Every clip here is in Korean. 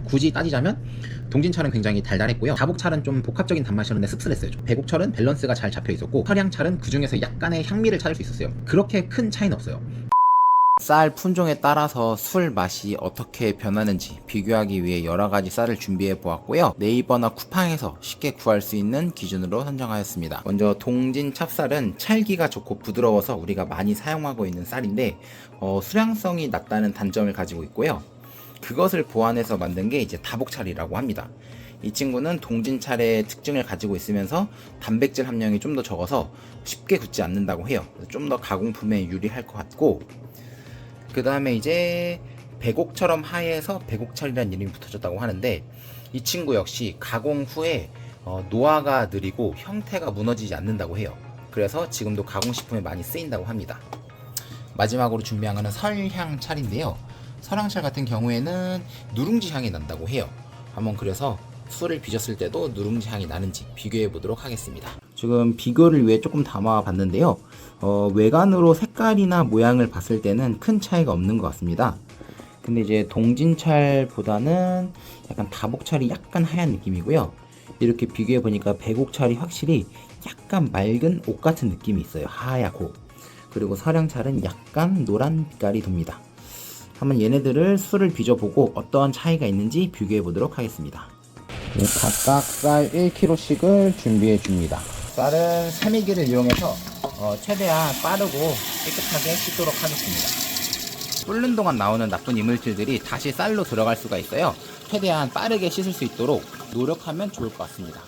굳이 따지자면 동진찰은 굉장히 달달했고요. 다복찰은 좀 복합적인 단맛이었는데 씁쓸했어요. 백옥철은 밸런스가 잘 잡혀 있었고 서량찰은 그 중에서 약간의 향미를 찾을 수 있었어요. 그렇게 큰 차이는 없어요. 쌀 품종에 따라서 술 맛이 어떻게 변하는지 비교하기 위해 여러가지 쌀을 준비해 보았고요. 네이버나 쿠팡에서 쉽게 구할 수 있는 기준으로 선정하였습니다. 먼저 동진 찹쌀은 찰기가 좋고 부드러워서 우리가 많이 사용하고 있는 쌀인데 수량성이 낮다는 단점을 가지고 있고요. 그것을 보완해서 만든 게 이제 다복찰이라고 합니다. 이 친구는 동진찰의 특징을 가지고 있으면서 단백질 함량이 좀 더 적어서 쉽게 굳지 않는다고 해요. 좀 더 가공품에 유리할 것 같고, 그 다음에 이제 백옥처럼 하얘서 백옥찰이라는 이름이 붙어졌다고 하는데, 이 친구 역시 가공 후에 노화가 느리고 형태가 무너지지 않는다고 해요. 그래서 지금도 가공식품에 많이 쓰인다고 합니다. 마지막으로 준비한 거는 설향찰인데요. 설향찰 같은 경우에는 누룽지 향이 난다고 해요. 한번 그래서 술을 빚었을 때도 누룽지 향이 나는지 비교해 보도록 하겠습니다. 지금 비교를 위해 조금 담아 봤는데요. 외관으로 색깔이나 모양을 봤을 때는 큰 차이가 없는 것 같습니다. 근데 이제 동진찰보다는 약간 다복찰이 약간 하얀 느낌이고요. 이렇게 비교해 보니까 백옥찰이 확실히 약간 맑은 옷 같은 느낌이 있어요. 하얗고. 그리고 설향찰은 약간 노란 빛깔이 돕니다. 한번 얘네들을 술을 빚어보고 어떠한 차이가 있는지 비교해 보도록 하겠습니다. 각각 쌀 1kg씩을 준비해 줍니다. 쌀은 세미기를 이용해서 최대한 빠르고 깨끗하게 씻도록 하겠습니다. 끓는 동안 나오는 나쁜 이물질들이 다시 쌀로 들어갈 수가 있어요. 최대한 빠르게 씻을 수 있도록 노력하면 좋을 것 같습니다.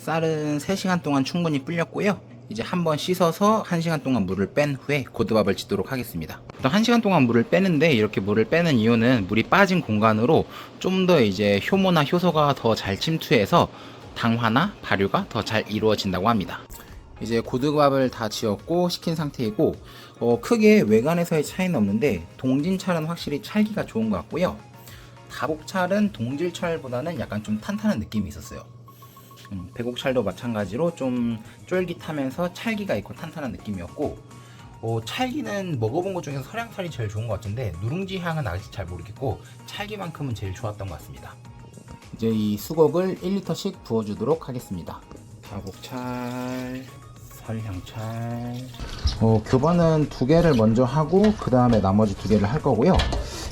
쌀은 3시간 동안 충분히 불렸고요. 이제 한번 씻어서 1시간 동안 물을 뺀 후에 고두밥을 짓도록 하겠습니다. 보통 1시간 동안 물을 빼는데, 이렇게 물을 빼는 이유는 물이 빠진 공간으로 좀 더 이제 효모나 효소가 더 잘 침투해서 당화나 발효가 더 잘 이루어진다고 합니다. 이제 고두밥을 다 지었고 식힌 상태이고, 크게 외관에서의 차이는 없는데 동진찰은 확실히 찰기가 좋은 것 같고요. 다복찰은 동질찰보다는 약간 좀 탄탄한 느낌이 있었어요. 백옥찰도 마찬가지로 좀 쫄깃하면서 찰기가 있고 탄탄한 느낌이었고, 찰기는 먹어본 것 중에서 설향찰이 제일 좋은 것 같은데 누룽지 향은 아직 잘 모르겠고 찰기만큼은 제일 좋았던 것 같습니다. 이제 이 수곡을 1리터씩 부어주도록 하겠습니다. 다복찰, 설향찰. 교반은 2개를 먼저 하고 그 다음에 나머지 2개를 할 거고요.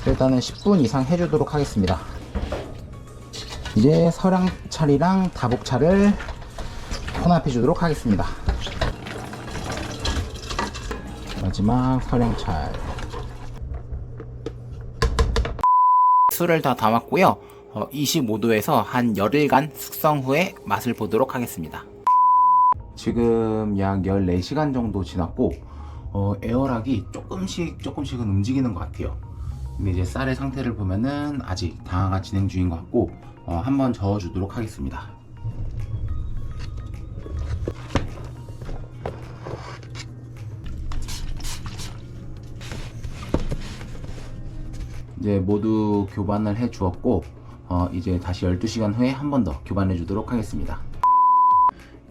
일단은 10분 이상 해주도록 하겠습니다. 이제 설향찰이랑 다복찰을 혼합해 주도록 하겠습니다. 마지막 설향찰. 술을 다 담았고요. 25도에서 한 열흘간 숙성 후에 맛을 보도록 하겠습니다. 지금 약 14시간 정도 지났고 에어락이 조금씩은 움직이는 것 같아요. 근데 이제 쌀의 상태를 보면은 아직 당화가 진행 중인 것 같고, 한번 저어주도록 하겠습니다. 이제 모두 교반을 해 주었고, 이제 다시 12시간 후에 한 번 더 교반해 주도록 하겠습니다.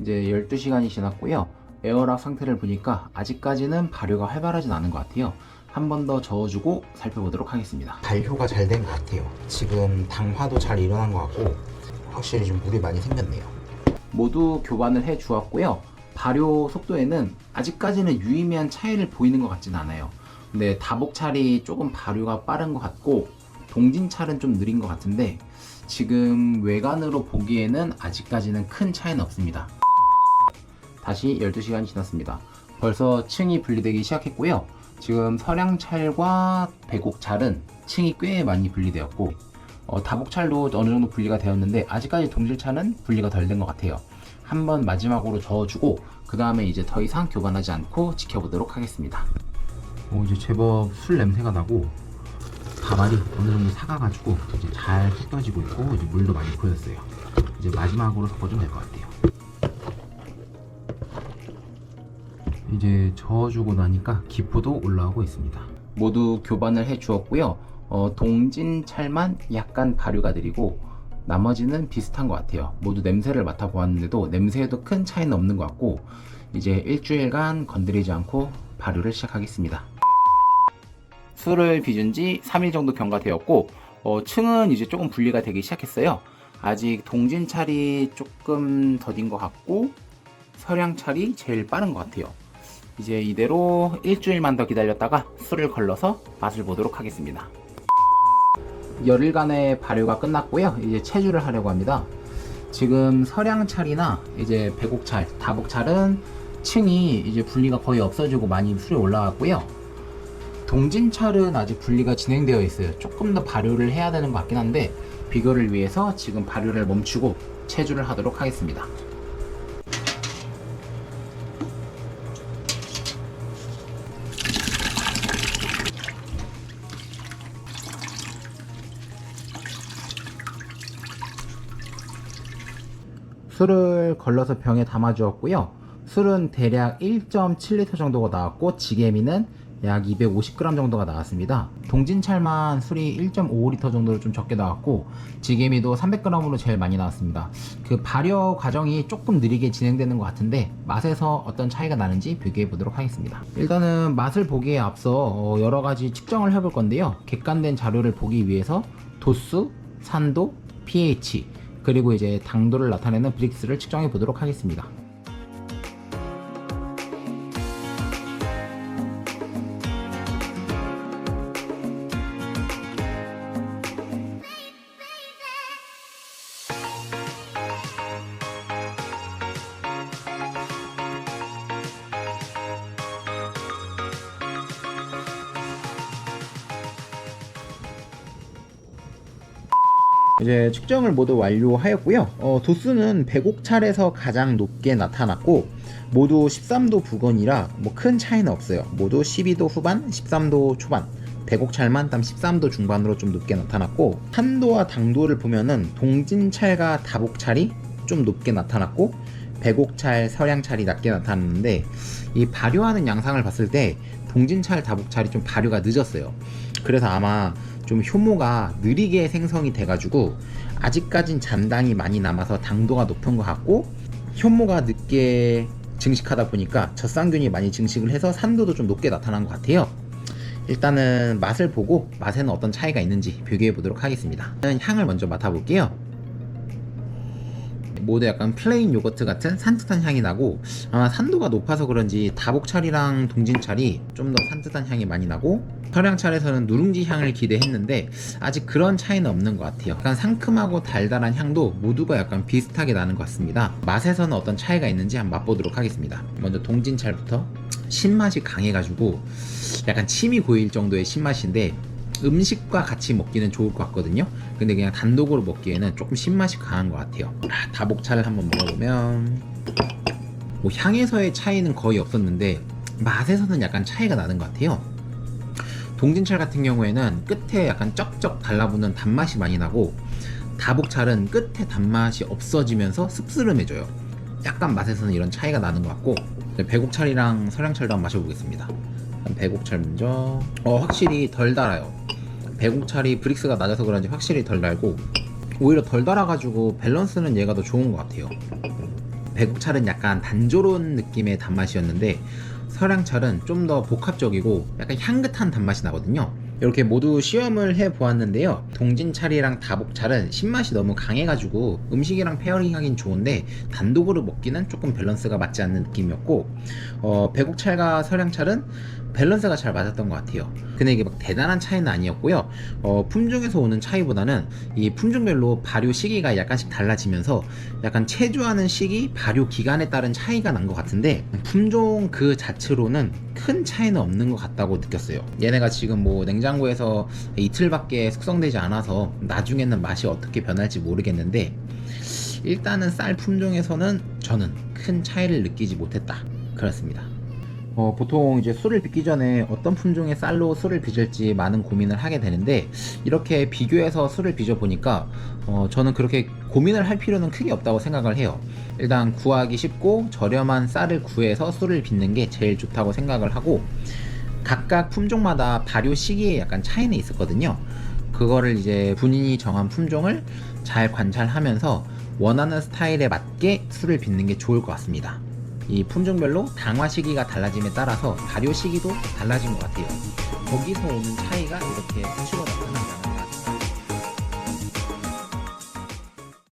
이제 12시간이 지났고요. 에어락 상태를 보니까 아직까지는 발효가 활발하진 않은 것 같아요. 한 번 더 저어주고 살펴보도록 하겠습니다. 발효가 잘 된 것 같아요. 지금 당화도 잘 일어난 것 같고 확실히 좀 물이 많이 생겼네요. 모두 교반을 해 주었고요. 발효 속도에는 아직까지는 유의미한 차이를 보이는 것 같진 않아요. 근데 다복찰이 조금 발효가 빠른 것 같고 동진찰은 좀 느린 것 같은데, 지금 외관으로 보기에는 아직까지는 큰 차이는 없습니다. 다시 12시간이 지났습니다. 벌써 층이 분리되기 시작했고요. 지금 설향찰과 백옥찰은 층이 꽤 많이 분리되었고, 다복찰도 어느 정도 분리가 되었는데 아직까지 동질찰은 분리가 덜 된 것 같아요. 한번 마지막으로 저어주고 그 다음에 이제 더 이상 교반하지 않고 지켜보도록 하겠습니다. 이제 제법 술 냄새가 나고 가발이 어느 정도 삭아가지고 이제 잘 섞여지고 있고, 이제 물도 많이 고였어요. 이제 마지막으로 섞어주면 될 것 같아요. 이제 저어주고 나니까 기포도 올라오고 있습니다. 모두 교반을 해 주었고요. 동진찰만 약간 발효가 느리고 나머지는 비슷한 것 같아요. 모두 냄새를 맡아보았는데도 냄새에도 큰 차이는 없는 것 같고, 이제 일주일간 건드리지 않고 발효를 시작하겠습니다. 술을 빚은 지 3일 정도 경과되었고 층은 이제 조금 분리가 되기 시작했어요. 아직 동진찰이 조금 더딘 것 같고 서량찰이 제일 빠른 것 같아요. 이제 이대로 일주일만 더 기다렸다가 술을 걸러서 맛을 보도록 하겠습니다. 열흘간의 발효가 끝났고요. 이제 체주를 하려고 합니다. 지금 서량찰이나 이제 백옥찰, 다복찰은 층이 이제 분리가 거의 없어지고 많이 술이 올라왔고요. 동진찰은 아직 분리가 진행되어 있어요. 조금 더 발효를 해야 되는 것 같긴 한데 비교를 위해서 지금 발효를 멈추고 체주를 하도록 하겠습니다. 술을 걸러서 병에 담아 주었고요. 술은 대략 1.7리터 정도가 나왔고 지게미는 약 250g 정도가 나왔습니다. 동진찰만 술이 1.5리터 정도로 좀 적게 나왔고 지게미도 300g으로 제일 많이 나왔습니다. 그 발효 과정이 조금 느리게 진행되는 것 같은데 맛에서 어떤 차이가 나는지 비교해 보도록 하겠습니다. 일단은 맛을 보기에 앞서 여러 가지 측정을 해볼 건데요. 객관된 자료를 보기 위해서 도수, 산도, pH 그리고 이제 당도를 나타내는 브릭스를 측정해 보도록 하겠습니다. 이제 측정을 모두 완료하였고요. 도수는 백옥찰에서 가장 높게 나타났고 모두 13도 부근이라 뭐 큰 차이는 없어요. 모두 12도 후반, 13도 초반, 백옥찰만 딱 13도 중반으로 좀 높게 나타났고 산도와 당도를 보면은 동진찰과 다복찰이 좀 높게 나타났고 백옥찰, 서량찰이 낮게 나타났는데 이 발효하는 양상을 봤을 때 동진찰, 다복찰이 좀 발효가 늦었어요. 그래서 아마 좀 효모가 느리게 생성이 돼가지고 아직까진 잔당이 많이 남아서 당도가 높은 것 같고 효모가 늦게 증식하다 보니까 젖산균이 많이 증식을 해서 산도도 좀 높게 나타난 것 같아요. 일단은 맛을 보고 맛에는 어떤 차이가 있는지 비교해 보도록 하겠습니다. 향을 먼저 맡아볼게요. 모두 약간 플레인 요거트 같은 산뜻한 향이 나고 아마 산도가 높아서 그런지 다복찰이랑 동진찰이 좀 더 산뜻한 향이 많이 나고 서량찰에서는 누룽지 향을 기대했는데 아직 그런 차이는 없는 것 같아요. 약간 상큼하고 달달한 향도 모두가 약간 비슷하게 나는 것 같습니다. 맛에서는 어떤 차이가 있는지 한번 맛보도록 하겠습니다. 먼저 동진찰부터 신맛이 강해가지고 약간 침이 고일 정도의 신맛인데 음식과 같이 먹기는 좋을 것 같거든요. 근데 그냥 단독으로 먹기에는 조금 신맛이 강한 것 같아요. 다복찰을 한번 먹어보면 뭐 향에서의 차이는 거의 없었는데 맛에서는 약간 차이가 나는 것 같아요. 동진찰 같은 경우에는 끝에 약간 쩍쩍 달라붙는 단맛이 많이 나고 다복찰은 끝에 단맛이 없어지면서 씁쓸해져요. 약간 맛에서는 이런 차이가 나는 것 같고 백옥찰이랑 서량찰도 한번 마셔보겠습니다. 백옥찰 먼저 확실히 덜 달아요. 백옥찰이 브릭스가 낮아서 그런지 확실히 덜 달고 오히려 덜 달아가지고 밸런스는 얘가 더 좋은 것 같아요. 백옥찰은 약간 단조로운 느낌의 단맛이었는데 서량찰은 좀 더 복합적이고 약간 향긋한 단맛이 나거든요. 이렇게 모두 시험을 해보았는데요. 동진찰이랑 다복찰은 신맛이 너무 강해가지고 음식이랑 페어링 하긴 좋은데 단독으로 먹기는 조금 밸런스가 맞지 않는 느낌이었고 백옥찰과 서량찰은 밸런스가 잘 맞았던 것 같아요. 근데 이게 막 대단한 차이는 아니었고요. 품종에서 오는 차이보다는 이 품종별로 발효 시기가 약간씩 달라지면서 약간 체주하는 시기, 발효 기간에 따른 차이가 난 것 같은데 품종 그 자체로는 큰 차이는 없는 것 같다고 느꼈어요. 얘네가 지금 뭐 냉장고에서 이틀밖에 숙성되지 않아서 나중에는 맛이 어떻게 변할지 모르겠는데 일단은 쌀 품종에서는 저는 큰 차이를 느끼지 못했다. 그렇습니다. 보통 이제 술을 빚기 전에 어떤 품종의 쌀로 술을 빚을지 많은 고민을 하게 되는데 이렇게 비교해서 술을 빚어 보니까 저는 그렇게 고민을 할 필요는 크게 없다고 생각을 해요. 일단 구하기 쉽고 저렴한 쌀을 구해서 술을 빚는 게 제일 좋다고 생각을 하고 각각 품종마다 발효 시기에 약간 차이는 있었거든요. 그거를 이제 본인이 정한 품종을 잘 관찰하면서 원하는 스타일에 맞게 술을 빚는 게 좋을 것 같습니다. 이 품종별로 당화 시기가 달라짐에 따라서 발효 시기도 달라진 것 같아요. 거기서 오는 차이가 이렇게 수치로 나타납니다.